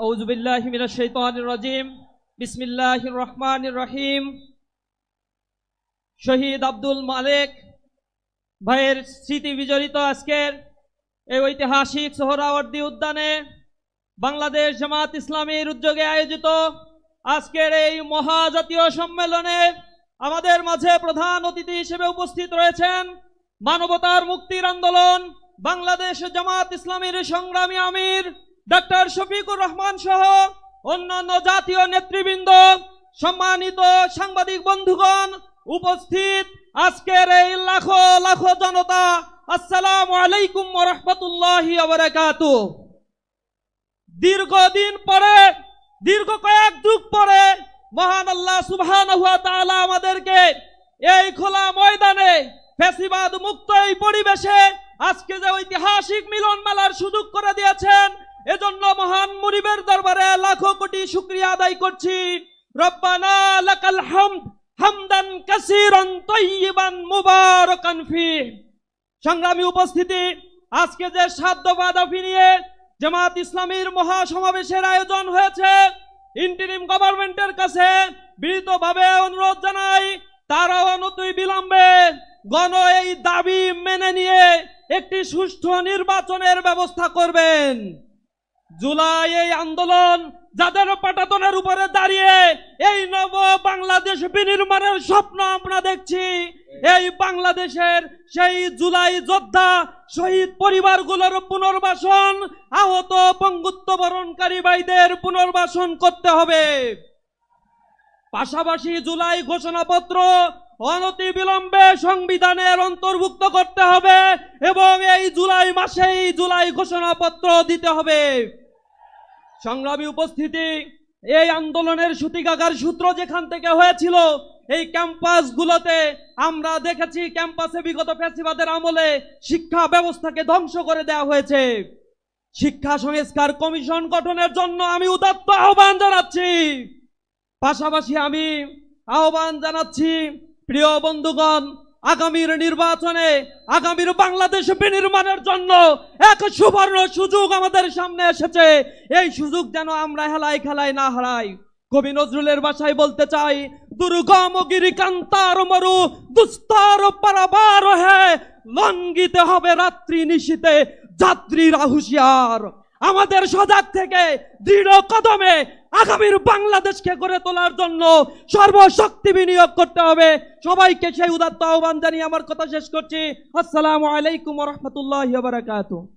আউযু বিল্লাহি মিনাশ শাইতানির রাজিম। বিসমিল্লাহির রহমানির রহিম। শহীদ আব্দুল মালেক ভাইয়ের স্মৃতি বিজড়িত আজকের এই ঐতিহাসিক সোহরাওয়ার্দী উদ্যানে বাংলাদেশ জামাত ইসলামীর উদ্যোগে আয়োজিত আজকের এই মহাজাতীয় সম্মেলনে আমাদের মাঝে প্রধান অতিথি হিসেবে উপস্থিত রয়েছেন মানবতার মুক্তির আন্দোলন বাংলাদেশ জামাত ইসলামীর সংগ্রামী আমির ডক্টর শফিকুর রহমান সহ অন্যান্য জাতীয় নেতৃবৃন্দ, সম্মানিত সাংবাদিক বন্ধুগণ, উপস্থিত আজকের এই লাখো লাখো জনতা, আসসালামু আলাইকুম ওয়া রাহমাতুল্লাহি ওয়া বারাকাতুহু। দীর্ঘদিন পরে, দীর্ঘ কয়েক যুগ পরে মহান আল্লাহ সুবহানাহু ওয়া তাআলা আমাদেরকে এই খোলা ময়দানে ফ্যাসিবাদ মুক্ত এই পরিবেশে আজকে যে ঐতিহাসিক মিলন মেলার সুযোগ করে দিয়েছেন, এজন্য মহান মুনিবের দরবারে লাখো কোটি শুকরিয়া আদায় করছি। রব্বানা লাকাল হামদ হামদান কাসীরান তাইয়িবান মুবারাকান ফীহ। সংগ্রামী উপস্থিতি, আজকে যে 7 দফা দাবি নিয়ে জামাত ইসলামীর মহাসমাবেশের আয়োজন হয়েছে, ইন্টারিম গভর্নমেন্টের কাছে বিনীতভাবে অনুরোধ জানাই তারা অনতি বিলম্বে গণ এই দাবি মেনে নিয়ে একটি সুষ্ঠু নির্বাচনের ব্যবস্থা করবেন। জুলাই এই আন্দোলন যাদের পাটাতনের উপরে দাঁড়িয়ে এই নব বাংলাদেশ বিনির্মাণের স্বপ্ন আমরা দেখছি, এই বাংলাদেশের সেই জুলাই যোদ্ধা শহীদ পরিবারগুলোর পুনর্বাসন, আহত পঙ্গুত্ব বরণকারী ভাইদের পুনর্বাসন করতে হবে। পাশাপাশি জুলাই ঘোষণাপত্র অনতি বিলম্বে সংবিধানের অন্তর্ভুক্ত করতে হবে এবং এই জুলাই মাসেই জুলাই ঘোষণাপত্র দিতে হবে। সংগ্রামী উপস্থিতি, এই আন্দোলনের সূতিকাগার সূত্র যেখান থেকে হয়েছিল এই ক্যাম্পাসগুলোতে আমরা দেখেছি, ক্যাম্পাসে বিগত ফ্যাসিবাদের আমলে শিক্ষা ব্যবস্থাকে ধ্বংস করে দেওয়া হয়েছে। শিক্ষা সংস্কার কমিশন গঠনের জন্য আমি উদাত্ত আহ্বান জানাচ্ছি। পাশাপাশি আমি আহ্বান জানাচ্ছি, প্রিয় বন্ধুগণ, আগামীর নির্বাচনে আগামীর বাংলাদেশ বিনির্মাণের জন্য এক সুবর্ণ সুযোগ আমাদের সামনে এসেছে। এই সুযোগ যেন আমরা হেলায় খেলায় না হারাই। কবি নজরুলের ভাষায় বলতে চাই, দুর্গম গিরিকান্তার মরু দুস্তর পারাবার হে, লঙ্ঘিতে হবে রাত্রি নিশীতে যাত্রীরা হুঁশিয়ার। আমাদের সজাগ থেকে দৃঢ় কদমে আগামীর বাংলাদেশকে গড়ে তোলার জন্য সর্বশক্তি বিনিয়োগ করতে হবে। সবাইকে সেই উদাত্ত আহ্বান জানিয়ে আমার কথা শেষ করছি। আসসালামু আলাইকুম ওয়া রাহমাতুল্লাহি ওয়া বারাকাতুহু।